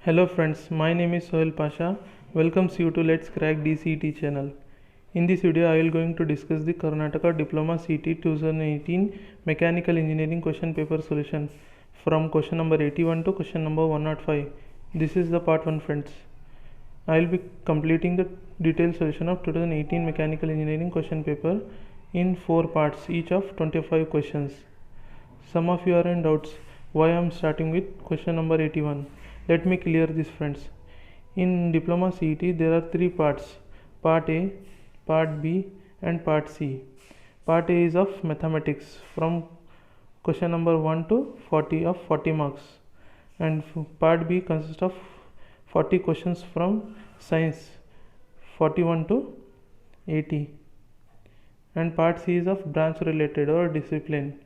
Hello friends, my name is Sohail Pasha. Welcomes you to Let's Crack DCET channel. In this video, I will going to discuss the Karnataka Diploma CET 2018 Mechanical Engineering question paper solution from question number 81 to question number 105. This is the part 1 friends. I will be completing the detailed solution of 2018 Mechanical Engineering question paper in 4 parts, each of 25 questions. Some of you are in doubts why I am starting with question number 81. Let me clear this friends. In Diploma CET there are 3 parts, part A, part B and part C. Part A is of mathematics from question number 1 to 40 of 40 marks, and part B consists of 40 questions from science 41 to 80, and part C is of branch related or discipline,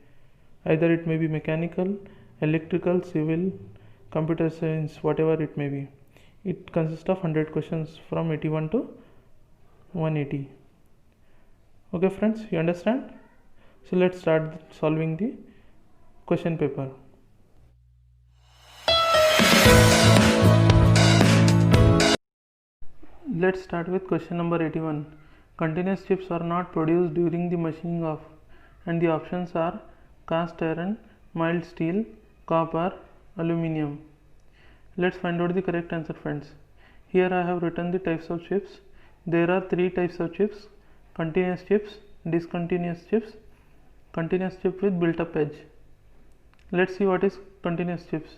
either it may be mechanical, electrical, civil, computer science, whatever it may be. It consists of 100 questions from 81 to 180. Okay friends, you understand? So let's start solving the question paper. Let's start with question number 81. Continuous chips are not produced during the machining of, and the options are cast iron, mild steel, copper, aluminium. Let's find out the correct answer friends. Here I have written the types of chips. There are 3 types of chips: continuous chips, discontinuous chips, continuous chip with built up edge. Let's see what is continuous chips.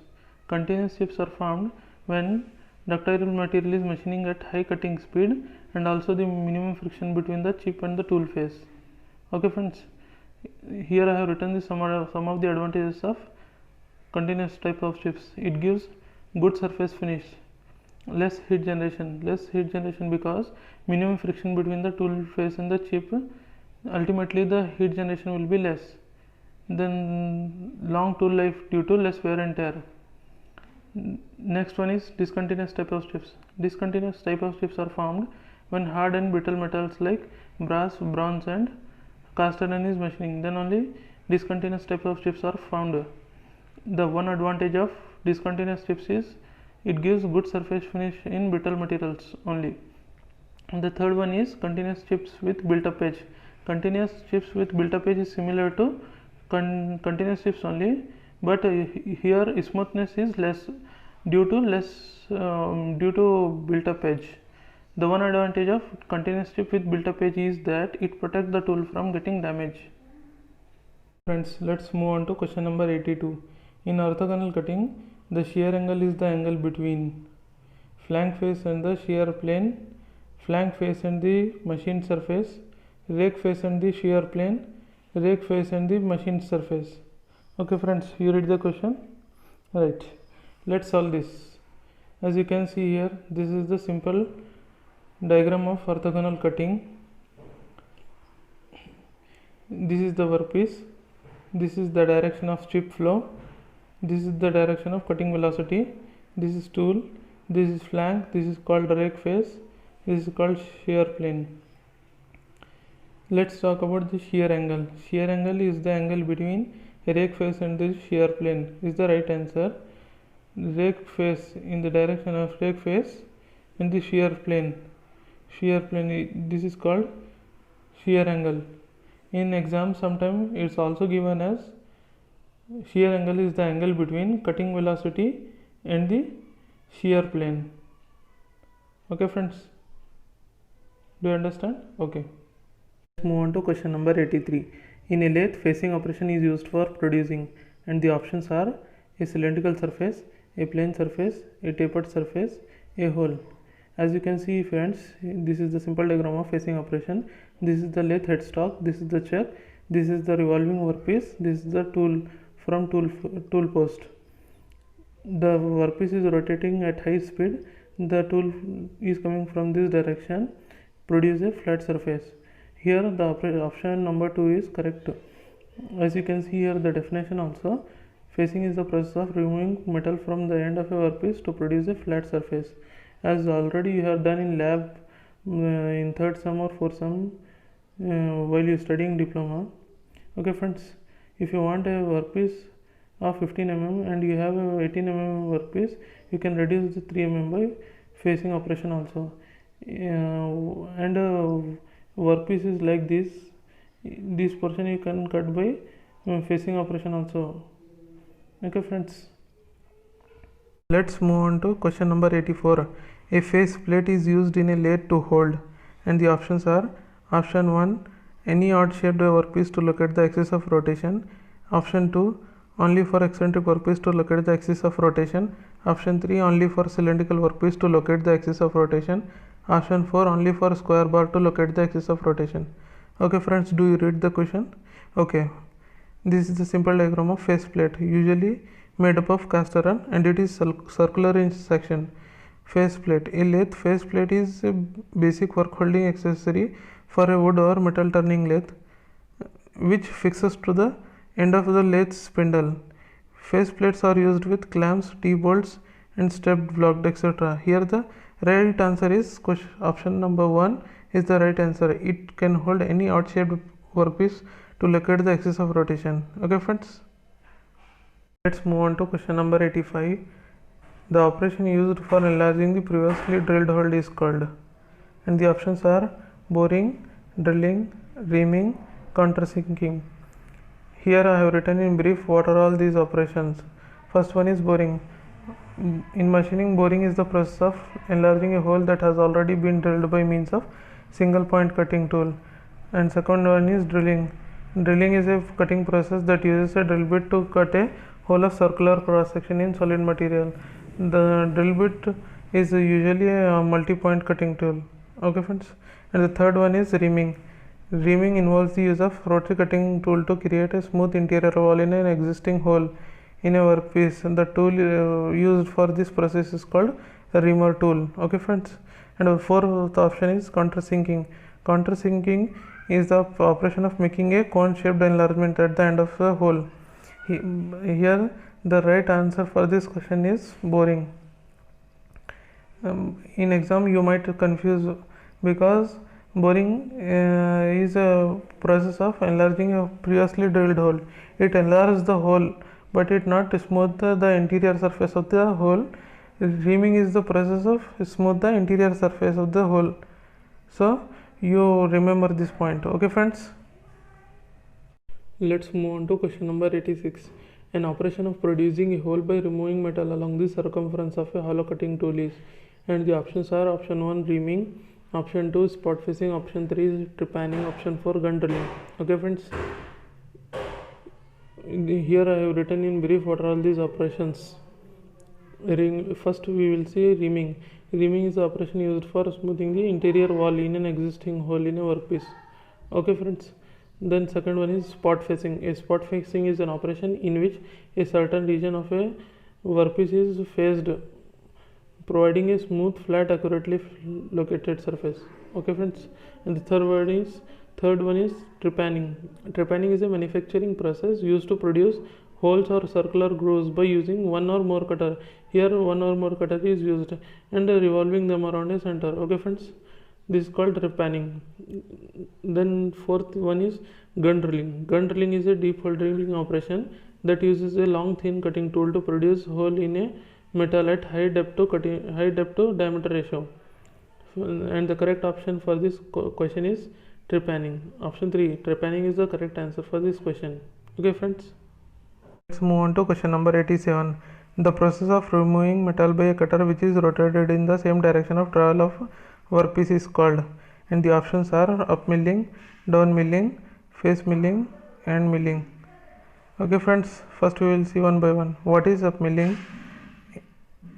Continuous chips are formed when ductile material is machining at high cutting speed and also the minimum friction between the chip and the tool face. Okay friends, here I have written the some of the advantages of continuous type of chips. It gives good surface finish, less heat generation because minimum friction between the tool face and the chip, ultimately the heat generation will be less. Then long tool life due to less wear and tear. Next one is discontinuous type of chips. Discontinuous type of chips are formed when hard and brittle metals like brass, bronze and cast iron is machining, then only discontinuous type of chips are found. The one advantage of discontinuous chips is it gives good surface finish in brittle materials only. And the third one is continuous chips with built up edge. Continuous chips with built up edge is similar to continuous chips only, but here smoothness is less due to built up edge. The one advantage of continuous chip with built up edge is that it protects the tool from getting damaged. Friends, let's move on to question number 82. In orthogonal cutting, the shear angle is the angle between flank face and the shear plane, flank face and the machined surface, rake face and the shear plane, rake face and the machined surface. Okay friends, you read the question. Right, let's solve this. As you can see here, this is the simple diagram of orthogonal cutting. This is the workpiece, this is the direction of chip flow, this is the direction of cutting velocity, this is tool, this is flank, this is called rake face, this is called shear plane. Let's talk about the shear angle. Shear angle is the angle between rake face and the shear plane is the right answer. Rake face in the direction of rake face and the shear plane, this is called shear angle. In exam sometime it's also given as shear angle is the angle between cutting velocity and the shear plane. Okay friends, do you understand? Okay, let's move on to question number 83. In a lathe, facing operation is used for producing, and the options are a cylindrical surface, a plane surface, a tapered surface, a hole. As you can see friends, this is the simple diagram of facing operation. This is the lathe headstock, this is the chuck, this is the revolving workpiece, this is the tool from tool post. The workpiece is rotating at high speed, the tool is coming from this direction, produce a flat surface. Here the option number 2 is correct. As you can see here, the definition also, facing is the process of removing metal from the end of a workpiece to produce a flat surface. As already you have done in lab in 3rd sum or 4th sum while you studying diploma. Okay friends, if you want a workpiece of 15 mm and you have a 18 mm workpiece, you can reduce the 3 mm by facing operation also. And workpiece is like this portion you can cut by facing operation also. Okay friends, let's move on to question number 84. A face plate is used in a lathe to hold, and the options are: option 1, any odd shaped workpiece to locate the axis of rotation; option 2, only for eccentric workpiece to locate the axis of rotation; option 3, only for cylindrical workpiece to locate the axis of rotation; option 4, only for square bar to locate the axis of rotation. Okay friends, do you read the question? Okay, this is the simple diagram of face plate, usually made up of cast iron, and it is circular in section. Face plate. A lathe face plate is a basic work holding accessory for a wood or metal turning lathe, which fixes to the end of the lathe spindle. Face plates are used with clamps, T-bolts and stepped block, etc. Here the right answer is option number 1 is the right answer. It can hold any odd shaped workpiece to locate the axis of rotation. Okay friends, let's move on to question number 85. The operation used for enlarging the previously drilled hole is called, and the options are boring, drilling, reaming, countersinking. Here I have written in brief what are all these operations. First one is boring. In machining, boring is the process of enlarging a hole that has already been drilled by means of single point cutting tool. And second one is drilling. Drilling is a cutting process that uses a drill bit to cut a hole of circular cross section in solid material. The drill bit is usually a multi-point cutting tool. Okay friends, and the third one is reaming. Reaming involves the use of rotary cutting tool to create a smooth interior wall in an existing hole in a workpiece. The tool used for this process is called a reamer tool. Okay friends, and the fourth option is countersinking. Countersinking is the operation of making a cone shaped enlargement at the end of the hole. Here the right answer for this question is boring. In exam you might confuse, because boring is a process of enlarging a previously drilled hole. It enlarges the hole, but it not smooth the interior surface of the hole. Reaming is the process of smooth the interior surface of the hole. So you remember this point. Okay friends, let's move on to question number 86. An operation of producing a hole by removing metal along the circumference of a hollow cutting tool is, and the options are: option 1 reaming, option 2 spot facing, option 3 is trepanning, option 4 gun drilling. Okay friends, here I have written in brief what are all these operations. First we will see reaming. Reaming is the operation used for smoothing the interior wall in an existing hole in a workpiece. Okay friends, then second one is spot facing. A spot facing is an operation in which a certain region of a workpiece is faced, providing a smooth, flat, accurately located surface. Okay friends, and the third one is trepanning. Trepanning is a manufacturing process used to produce holes or circular grooves by using one or more cutter. Here one or more cutter is used and revolving them around a center. Okay friends, this is called trepanning. Then fourth one is gun drilling. Gun drilling is a deep hole drilling operation that uses a long thin cutting tool to produce hole in a metal at high depth to diameter ratio. And the correct option for this question is trepanning. Option 3, trepanning is the correct answer for this question. Okay friends, let's move on to question number 87. The process of removing metal by a cutter which is rotated in the same direction of travel of workpiece is called, and the options are up milling, down milling, face milling and milling. Okay friends, first we will see one by one. What is up milling?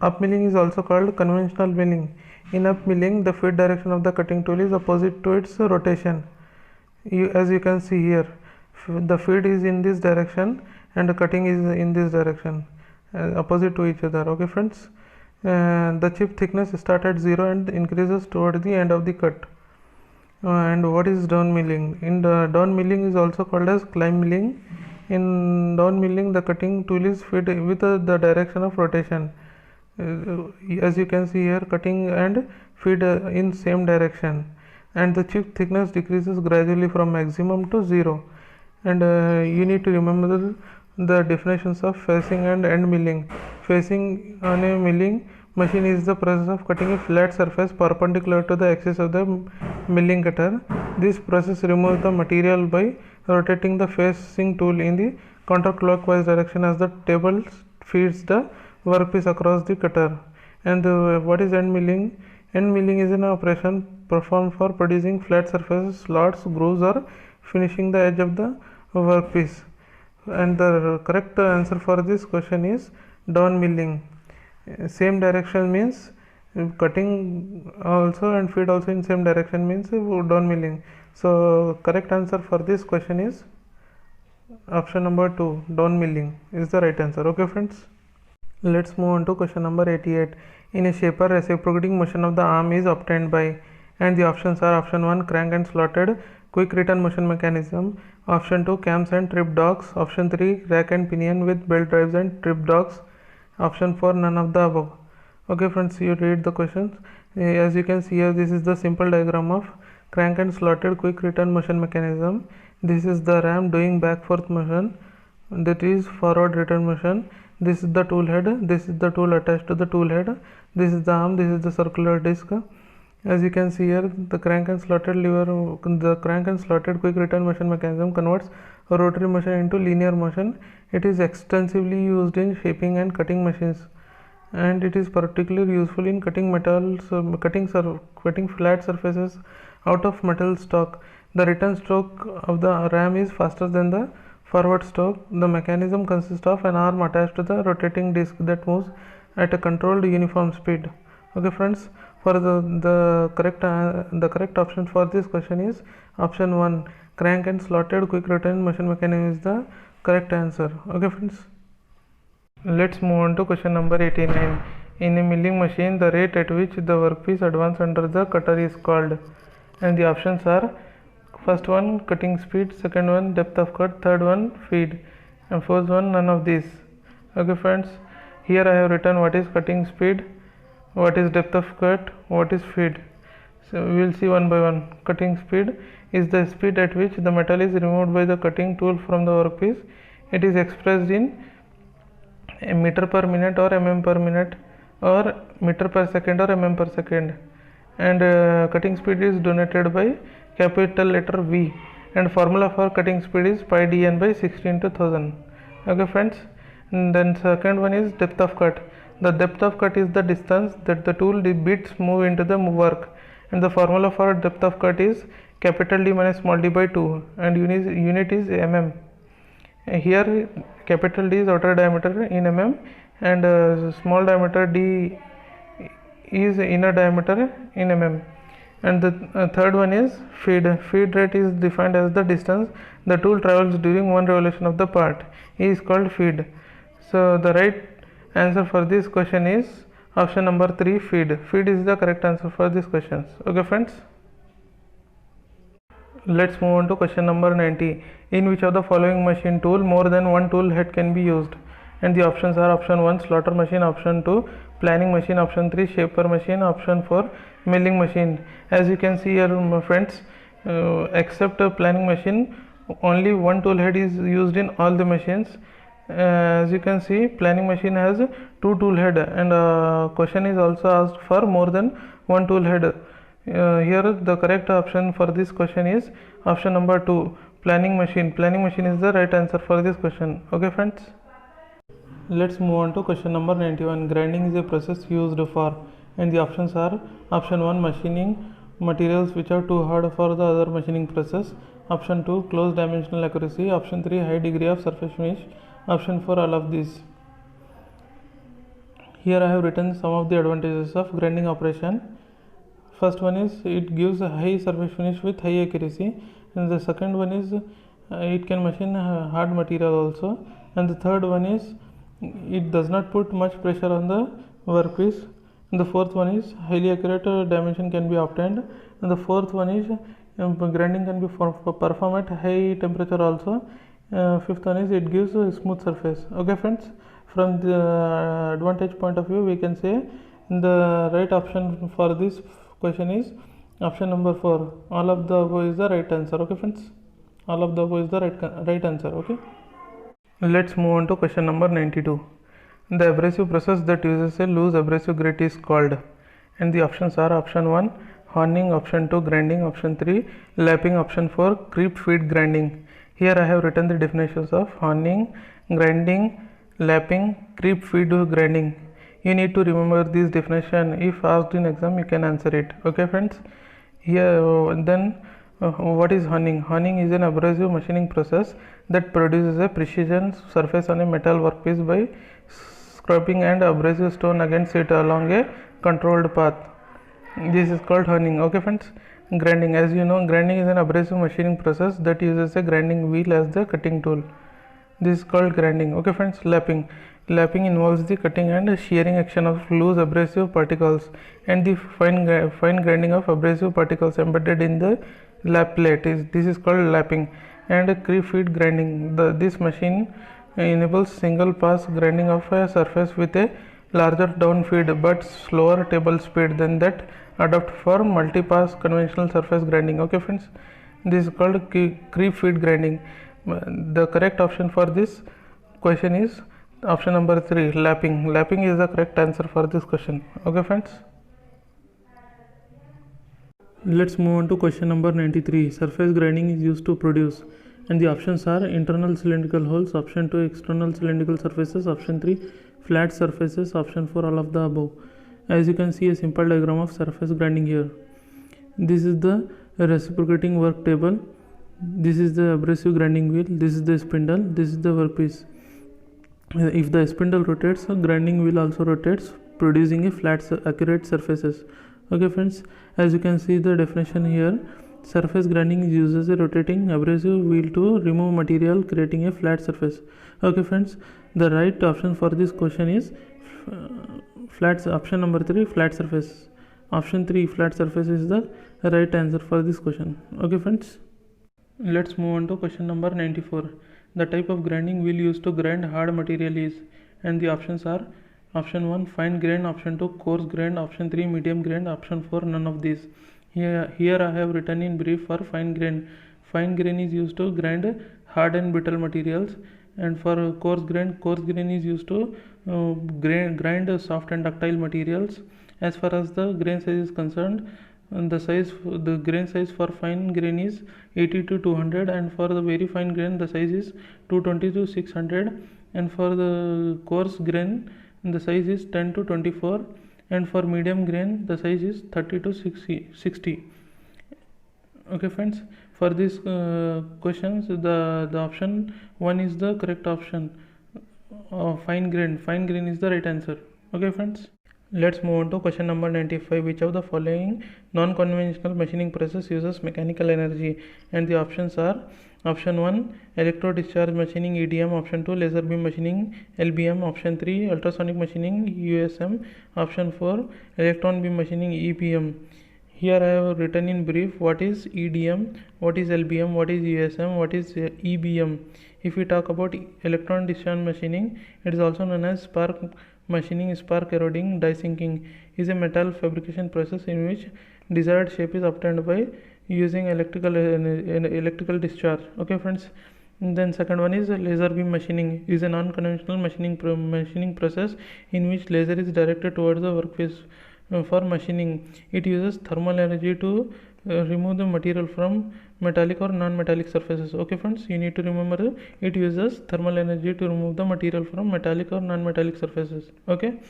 Up milling is also called conventional milling. In up milling, the feed direction of the cutting tool is opposite to its rotation. As you can see here, the feed is in this direction and the cutting is in this direction, opposite to each other. Okay friends, the chip thickness starts at 0 and increases toward the end of the cut. And what is down milling? In the down milling is also called as climb milling. In down milling, the cutting tool is fed with the direction of rotation. As you can see here, cutting and feed in same direction, and the chip thickness decreases gradually from maximum to 0. And you need to remember the definitions of facing and end milling. Facing on a milling machine is the process of cutting a flat surface perpendicular to the axis of the milling cutter. This process removes the material by rotating the facing tool in the counterclockwise direction as the table feeds the workpiece across the cutter. And what is end milling? End milling is an operation performed for producing flat surfaces, slots, grooves, or finishing the edge of the workpiece. And the correct answer for this question is down milling. Same direction means cutting also and feed also in same direction means down milling. So correct answer for this question is option number 2, down milling is the right answer. Okay friends, let's move on to question number 88. In a shaper, reciprocating motion of the arm is obtained by, and the options are option 1, crank and slotted quick return motion mechanism, option 2, cams and trip dogs, option 3, rack and pinion with belt drives and trip dogs, option 4, none of the above. Okay friends, you read the questions. As you can see here, this is the simple diagram of crank and slotted quick return motion mechanism. This is the ram doing back forth motion, that is forward return motion. This is the tool head, this is the tool attached to the tool head, this is the arm, this is the circular disc. As you can see here, the crank and slotted quick return motion mechanism converts rotary motion into linear motion. It is extensively used in shaping and cutting machines, and it is particularly useful in cutting metals, cutting flat surfaces out of metal stock. The return stroke of the ram is faster than the forward stroke. The mechanism consists of an arm attached to the rotating disc that moves at a controlled uniform speed. Okay friends, for the correct option for this question is option 1, crank and slotted quick return motion mechanism is the correct answer. Okay friends, let's move on to question number 89. In a milling machine, the rate at which the workpiece advances under the cutter is called, and the options are first one, cutting speed, second one, depth of cut, third one, feed, and fourth one, none of these. Okay friends, here I have written what is cutting speed, what is depth of cut, what is feed. So we will see one by one. Cutting speed is the speed at which the metal is removed by the cutting tool from the workpiece. It is expressed in meter per minute or mm per minute or meter per second or mm per second. And cutting speed is denoted by capital letter V, and formula for cutting speed is pi dn by 60 into 1000. Okay friends, and then second one is depth of cut. The depth of cut is the distance that the tool bits move into the work, and the formula for depth of cut is capital D minus small d by 2, and unit is mm. Here capital D is outer diameter in mm, and small diameter d is inner diameter in mm. And the third one is feed. Feed rate is defined as the distance the tool travels during one revolution of the part. It is called feed. So the right answer for this question is option number 3, feed. Feed is the correct answer for these questions. Okay friends, let's move on to question number 90. In which of the following machine tool more than one tool head can be used? And the options are option 1, slaughter machine, option 2, planing machine, option 3, shaper machine, option 4, milling machine. As you can see here, my friends, except a planing machine, only one tool head is used in all the machines. As you can see, planing machine has 2 tool head, and question is also asked for more than one tool head. Here the correct option for this question is option number 2, planing machine. Planing machine is the right answer for this question. Okay friends, let's move on to question number 91. Grinding is a process used for, and the options are option 1, machining materials which are too hard for the other machining process, option 2, close dimensional accuracy, option 3, high degree of surface finish, option 4, all of these. Here I have written some of the advantages of grinding operation. First one is it gives a high surface finish with high accuracy, and the second one is it can machine hard material also, and the third one is it does not put much pressure on the workpiece, and the fourth one is highly accurate dimension can be obtained, and the fourth one is grinding can be performed at high temperature also. Fifth one is it gives a smooth surface. Okay friends, from the advantage point of view, we can say the right option for this question is option number 4. All of the above is the right answer. Okay friends, all of the above is the right answer. Okay, Let's move on to question number 92. The abrasive process that uses a loose abrasive grit is called, and the options are option 1 honing, option 2 grinding, option 3 lapping, option 4 creep feed grinding. Here I have written the definitions of honing, grinding, lapping, creep feed grinding. You need to remember this definition. If asked in exam, you can answer it. Okay friends, here then what is honing? Honing is an abrasive machining process that produces a precision surface on a metal workpiece by scraping and abrasive stone against it along a controlled path. This is called honing. Okay friends, grinding, as you know, grinding is an abrasive machining process that uses a grinding wheel as the cutting tool. This is called grinding. Okay friends, lapping involves the cutting and shearing action of loose abrasive particles and the fine grinding of abrasive particles embedded in the lap plate. This is called lapping. And creep feed grinding, this machine enables single pass grinding of a surface with a larger down feed but slower table speed than that adopt for multi-pass conventional surface grinding. Okay friends, this is called creep feed grinding. The correct option for this question is option number 3, lapping. Lapping is the correct answer for this question. Okay friends, let's move on to question number 93. Surface grinding is used to produce, and the options are internal cylindrical holes, option 2 external cylindrical surfaces, option 3 flat surfaces, option 4 all of the above. As you can see a simple diagram of surface grinding here. This is the reciprocating work table, this is the abrasive grinding wheel, this is the spindle, this is the workpiece. If the spindle rotates, grinding wheel also rotates, producing a flat accurate surfaces. Okay friends, as you can see the definition here, surface grinding uses a rotating abrasive wheel to remove material, creating a flat surface. Okay friends, the right option for this question is option number 3, flat surface. Option 3, flat surface is the right answer for this question. Okay friends, let's move on to question number 94. The type of grinding wheel used to grind hard material is, and the options are option 1 fine grain, option 2 coarse grain, option 3 medium grain, option 4 none of these. Here I have written in brief for fine grain. Fine grain is used to grind hard and brittle materials, and for coarse grain is used to grind soft and ductile materials. As far as the grain size is concerned, the grain size for fine grain is 80 to 200, and for the very fine grain the size is 220 to 600, and for the coarse grain the size is 10 to 24, and for medium grain the size is 30 to 60. Okay friends, for these questions the option 1 is the correct option. Fine grain is the right answer. Okay friends, let's move on to question number 95. Which of the following non-conventional machining process uses mechanical energy? And the options are option 1 electro discharge machining EDM, option 2 laser beam machining LBM, option 3 ultrasonic machining USM, option 4 electron beam machining EBM. Here I have written in brief what is EDM, what is LBM, what is USM, what is EBM. If we talk about electron discharge machining, it is also known as spark machining. Spark eroding die sinking is a metal fabrication process in which desired shape is obtained by using electrical discharge. Okay friends, and then second one is laser beam machining, is a non-conventional machining process in which laser is directed towards the workpiece for machining. It uses thermal energy to remove the material from metallic or non-metallic surfaces. Okay friends, you need to remember it uses thermal energy to remove the material from metallic or non-metallic surfaces. Okay,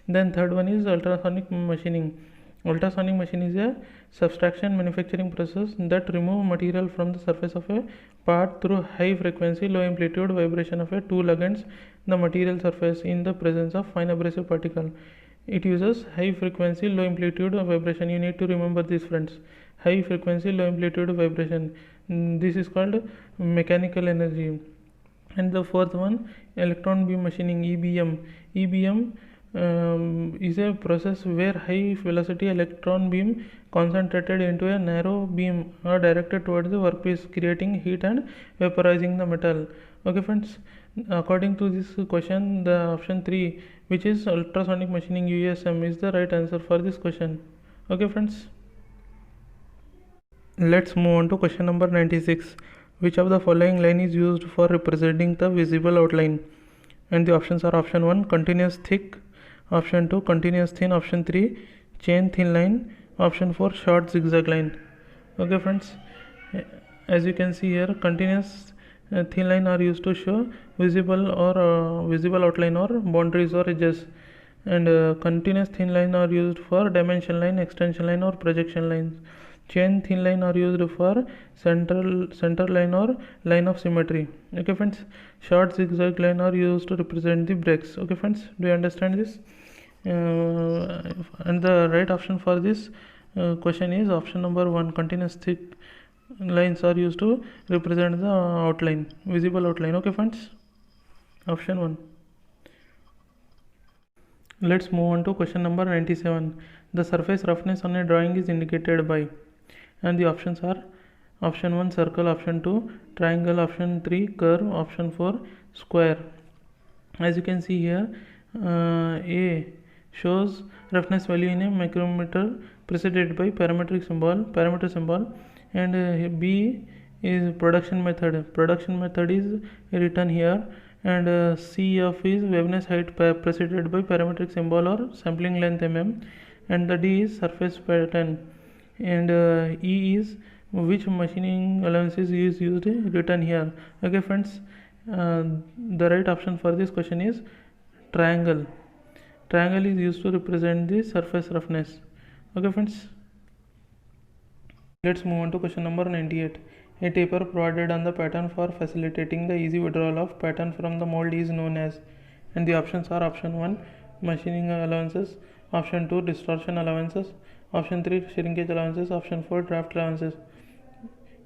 then third one is ultrasonic machining. Ultrasonic machine is a subtraction manufacturing process that remove material from the surface of a part through high frequency low amplitude vibration of a tool against the material surface in the presence of fine abrasive particle. It uses high frequency low amplitude vibration. You need to remember this friends, high frequency low amplitude vibration. This is called mechanical energy. And the fourth one, electron beam machining EBM is a process where high velocity electron beam concentrated into a narrow beam are directed towards the workpiece, creating heat and vaporizing the metal. Okay friends, according to this question, the option 3, which is ultrasonic machining USM, is the right answer for this question. Okay friends, let's move on to question number 96. Which of the following line is used for representing the visible outline? And the options are: option 1 continuous thick, option 2 continuous thin, option 3 chain thin line, option 4 short zigzag line. Okay friends, as you can see here, continuous thin line are used to show visible or visible outline or boundaries or edges, and continuous thin line are used for dimension line, extension line or projection lines. Chain thin line are used for center line or line of symmetry. Okay friends, short zigzag line are used to represent the breaks. Okay friends, do you understand this? And the right option for this question is option number 1, continuous thick lines are used to represent the outline, visible outline. Okay friends, option 1. Let's move on to question number 97. The surface roughness on a drawing is indicated by, and the options are: option 1 circle, option 2 triangle, option 3 curve, option 4 square. As you can see here, A shows roughness value in a micrometer preceded by parameter symbol, and B is production method is written here, and C of is wavelength height preceded by parametric symbol or sampling length mm, and the D is surface pattern, and E is which machining allowances is used written here. Okay friends, the right option for this question is triangle. Triangle is used to represent the surface roughness. Okay friends, let's move on to question number 98. A taper provided on the pattern for facilitating the easy withdrawal of pattern from the mold is known as, and the options are: option 1 machining allowances, option 2 distortion allowances, option 3 shrinkage allowances, option 4 draft allowances.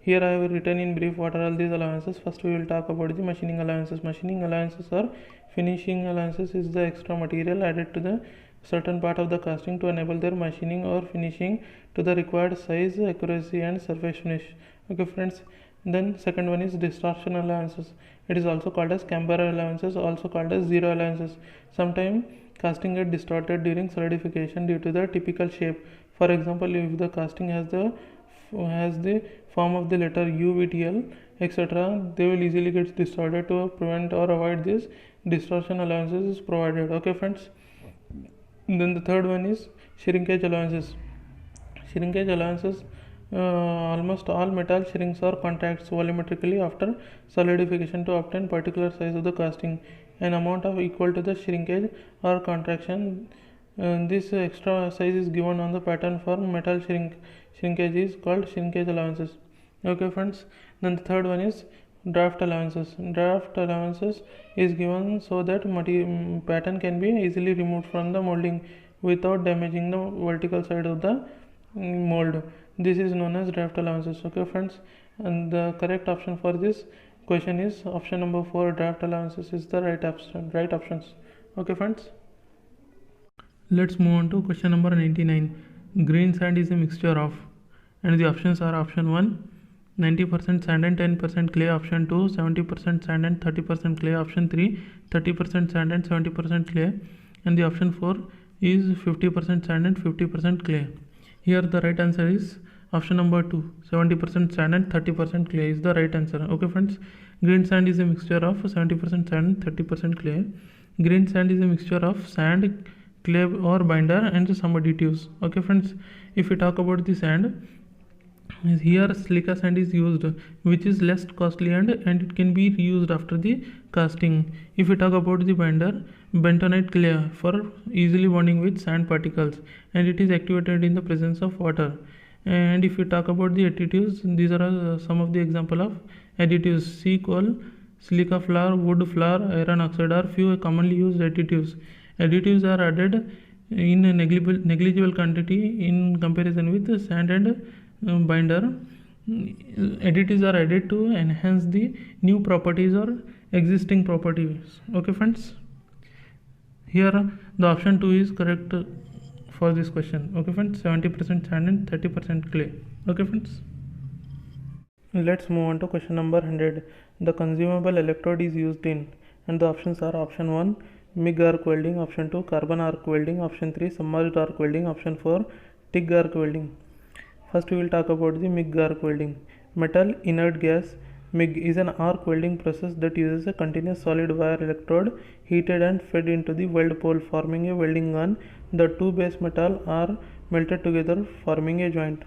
Here I have written in brief what are all these allowances. First we will talk about the machining allowances. Machining allowances are finishing allowances is the extra material added to the certain part of the casting to enable their machining or finishing to the required size, accuracy and surface finish. Okay friends, then second one is distortion allowances. It is also called as camber allowances, also called as zero allowances. Sometimes casting get distorted during solidification due to the typical shape. For example, if the casting has the form of the letter U with L, etc., they will easily get distorted. To prevent or avoid this, distortion allowances is provided. Okay friends, then the third one is shrinkage allowances. Shrinkage allowances, almost all metal shrinks or contracts volumetrically after solidification to obtain particular size of the casting. An amount of equal to the shrinkage or contraction, this extra size is given on the pattern for metal shrinkage is called shrinkage allowances. Okay friends, then the third one is draft allowances. Draft allowances is given so that pattern can be easily removed from the molding without damaging the vertical side of the mold. This is known as draft allowances. Okay friends, and the correct option for this question is option number 4, draft allowances is the right options. Okay friends, let's move on to question number 99. Green sand is a mixture of, and the options are: option 1 90% sand and 10% clay, option 2 70% sand and 30% clay, option 3 30% sand and 70% clay, and the option 4 is 50% sand and 50% clay. Here the right answer is option number 2, 70% sand and 30% clay is the right answer. Okay friends, green sand is a mixture of 70% sand and 30% clay. Green sand is a mixture of sand, clay or binder and some additives. Okay friends, if we talk about the sand, here silica sand is used, which is less costly and it can be reused after the casting. If we talk about the binder, bentonite clay for easily bonding with sand particles, and it is activated in the presence of water. And if we talk about the additives, these are some of the example of additives: sea coal, silica flour, wood flour, iron oxide are few commonly used additives. Additives are added in a negligible quantity in comparison with sand and binder. Additives are added to enhance the new properties or existing properties. Okay friends, here the option 2 is correct for this question. Okay friends, 70% sand and 30% clay. Okay friends, let's move on to question number 100. The consumable electrode is used in, and the options are: option 1 MIG arc welding, option 2 carbon arc welding, option 3 submerged arc welding, option 4 TIG arc welding. First we will talk about the MIG arc welding. Metal inert gas MIG is an arc welding process that uses a continuous solid wire electrode heated and fed into the weld pole, forming a welding gun. The two base metal are melted together, forming a joint.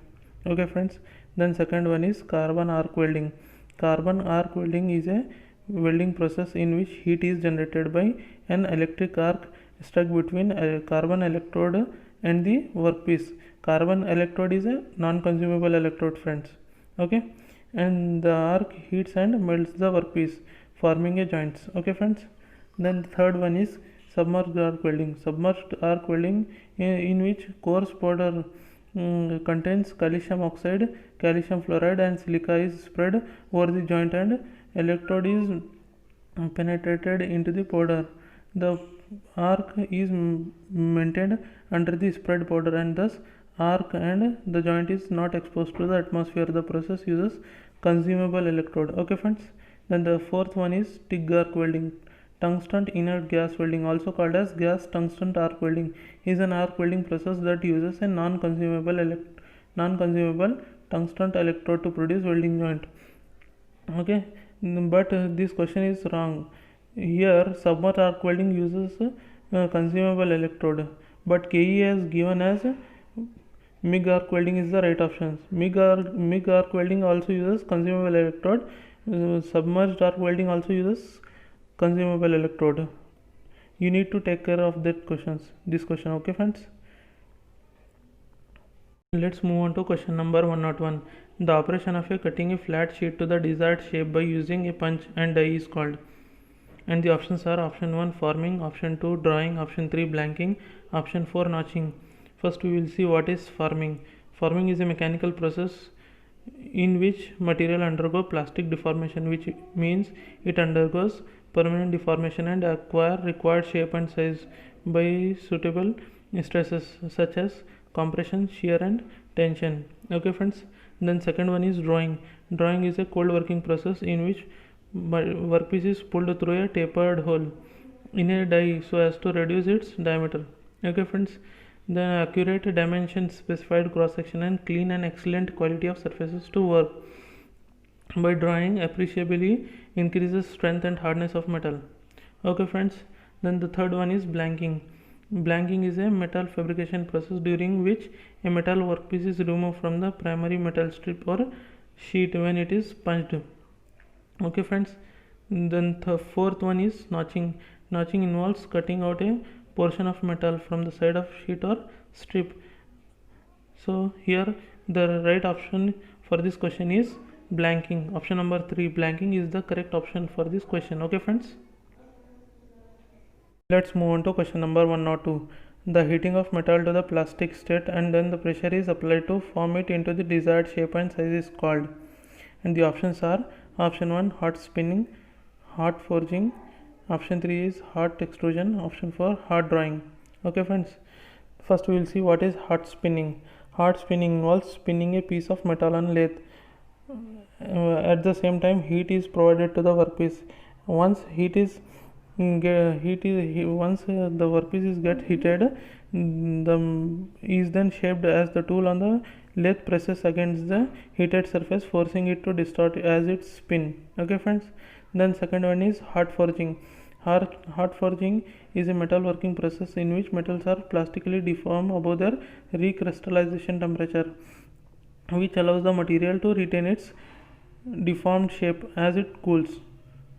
Okay friends, then second one is carbon arc welding. Carbon arc welding is a welding process in which heat is generated by an electric arc stuck between a carbon electrode and the workpiece. Carbon electrode is a non-consumable electrode, friends. Okay, and the arc heats and melts the workpiece, forming a joints. Okay friends, then the third one is submerged arc welding. Submerged arc welding in which coarse powder contains calcium oxide, calcium fluoride and silica is spread over the joint and electrode is penetrated into the powder. The arc is maintained under the spread powder and thus arc and the joint is not exposed to the atmosphere. The process uses consumable electrode. Okay friends, then the fourth one is TIG arc welding. Tungsten inert gas welding, also called as gas tungsten arc welding, is an arc welding process that uses a non-consumable tungsten electrode to produce welding joint. Okay, but this question is wrong. Here submerged arc welding uses consumable electrode, but KE has given as MIG arc welding is the right option. MIG arc welding also uses consumable electrode. Submerged arc welding also uses consumable electrode. You need to take care of this question. Okay friends, let's move on to question number 101. The operation of cutting a flat sheet to the desired shape by using a punch and die is called. And the options are option 1 forming, option 2 drawing, option 3 blanking, option 4 notching. First we will see what is forming. Forming is a mechanical process in which material undergo plastic deformation, which means it undergoes permanent deformation and acquire required shape and size by suitable stresses such as compression, shear and tension. Okay friends, then second one is drawing. Drawing is a cold working process in which workpiece is pulled through a tapered hole in a die so as to reduce its diameter. Okay friends, then accurate dimensions, specified cross section and clean and excellent quality of surfaces to work by drawing appreciably increases strength and hardness of metal. Okay friends, then the third one is blanking. Blanking is a metal fabrication process during which a metal workpiece is removed from the primary metal strip or sheet when it is punched. Okay friends, then the fourth one is notching. Notching involves cutting out a portion of metal from the side of sheet or strip. So here the right option for this question is blanking. Option number 3, blanking, is the correct option for this question. Okay friends, let's move on to question number 102. The heating of metal to the plastic state and then the pressure is applied to form it into the desired shape and size is called. And the options are option 1 hot spinning, hot forging, option 3 is hot extrusion, option 4 hot drawing. Okay friends, first we will see what is hot spinning. Hot spinning involves spinning a piece of metal on lathe. At the same time heat is provided to the workpiece. Once the workpiece is get heated, is then shaped as the tool on the lathe presses against the heated surface, forcing it to distort as it spin. Okay friends, then second one is hot forging. Hot forging is a metal working process in which metals are plastically deformed above their recrystallization temperature, which allows the material to retain its deformed shape as it cools.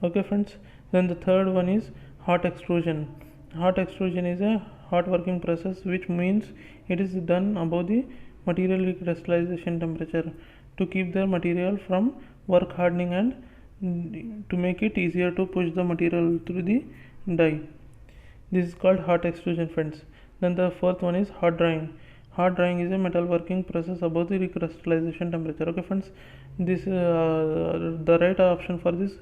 Okay friends, then the third one is hot extrusion. Hot extrusion is a hot working process, which means it is done above the material recrystallization temperature to keep the material from work hardening and to make it easier to push the material through the die. This is called hot extrusion friends. Then the fourth one is hot drying. Hot drying is a metal working process above the recrystallization temperature. Okay friends, this the right option for this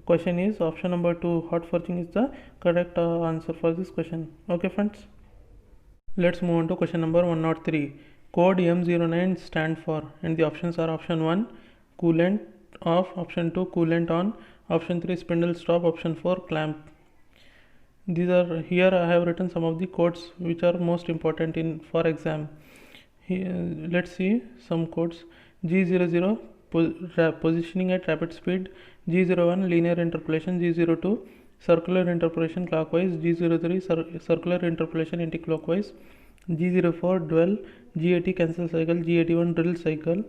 question is option number 2, hot forging, is the correct answer for this question. Okay friends, let's move on to question number 103. Code M09 stand for, and the options are option 1 coolant off, option 2 coolant on, option 3 spindle stop, option 4 clamp. These are, here I have written some of the codes which are most important for exam. Here, let's see some codes. G00 positioning at rapid speed, G01 linear interpolation, G02 circular interpolation clockwise, G03 circular interpolation anti-clockwise, G04 dual, G80 cancel cycle, G81 drill cycle,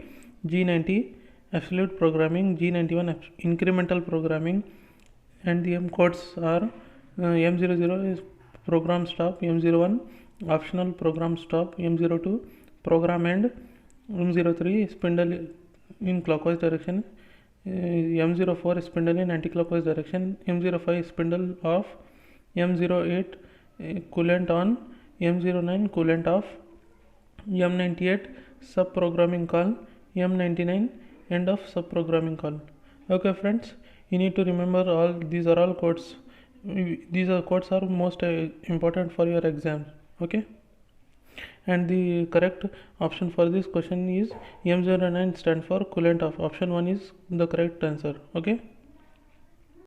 G90 absolute programming, G91 incremental programming, and the M codes are M00 is program stop, M01 optional program stop, M02 program end, M03 spindle in clockwise direction, M04 spindle in anti-clockwise direction, M05 spindle off, M08 coolant on, M09 coolant off, M98 sub-programming call, M99 end of sub-programming call. Okay friends, you need to remember all these are all codes. These codes are most important for your exam. Okay, and the correct option for this question is M09 stand for coolant off. Option 1 is the correct answer. Okay,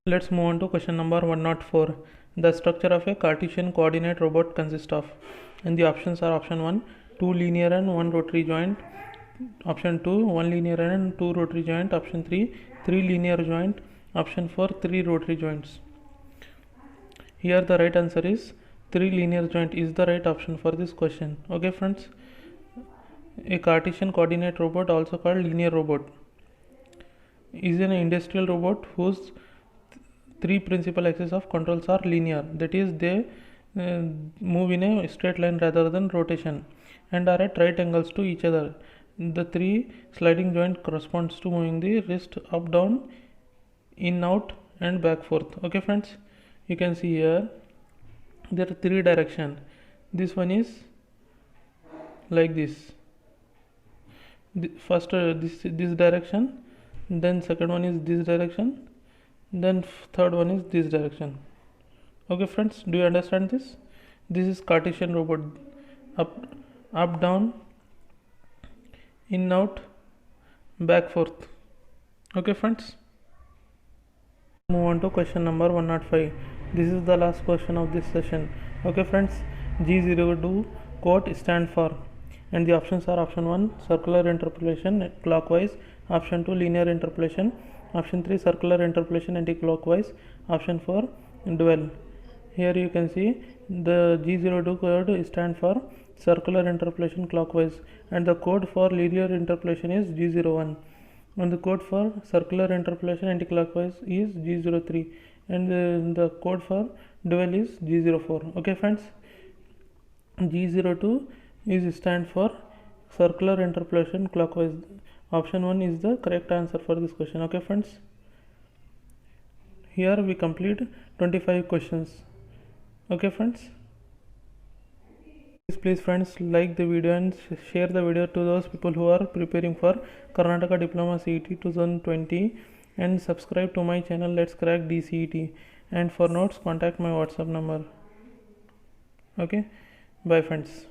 let's move on to question number 104. The structure of a Cartesian coordinate robot consists of, and the options are option 1 2 linear and 1 rotary joint, option 2 1 linear and 2 rotary joint, option 3 3 linear joint, option 4 3 rotary joints. Here the right answer is 3 linear joint is the right option for this question. Okay friends, a Cartesian coordinate robot, also called linear robot, is an industrial robot whose three principal axes of controls are linear, that is they move in a straight line rather than rotation, and are at right angles to each other. The 3 sliding joint corresponds to moving the wrist up, down, in, out, and back, forth. Okay friends, you can see here there are 3 directions. This one is like this. First this direction, then second one is this direction, then third one is this direction. Okay friends, do you understand this? This is Cartesian robot. Up, down, in, out, back, forth. Okay friends, move on to question number 105. This is the last question of this session. Okay friends, G02 code stand for, and the options are option 1 circular interpolation clockwise, option 2 linear interpolation, option 3 circular interpolation anti-clockwise, option 4 dual. Here you can see the G02 code stand for circular interpolation clockwise, and the code for linear interpolation is G01, and the code for circular interpolation anti-clockwise is G03, and the code for dual is G04. Okay friends, G02 is stand for circular interpolation clockwise. Option 1 is the correct answer for this question. Okay friends, here we complete 25 questions. Okay friends, please friends like the video and share the video to those people who are preparing for Karnataka Diploma CET 2020, and subscribe to my channel Let's Crack DCET, and for notes contact my WhatsApp number. Okay, bye friends.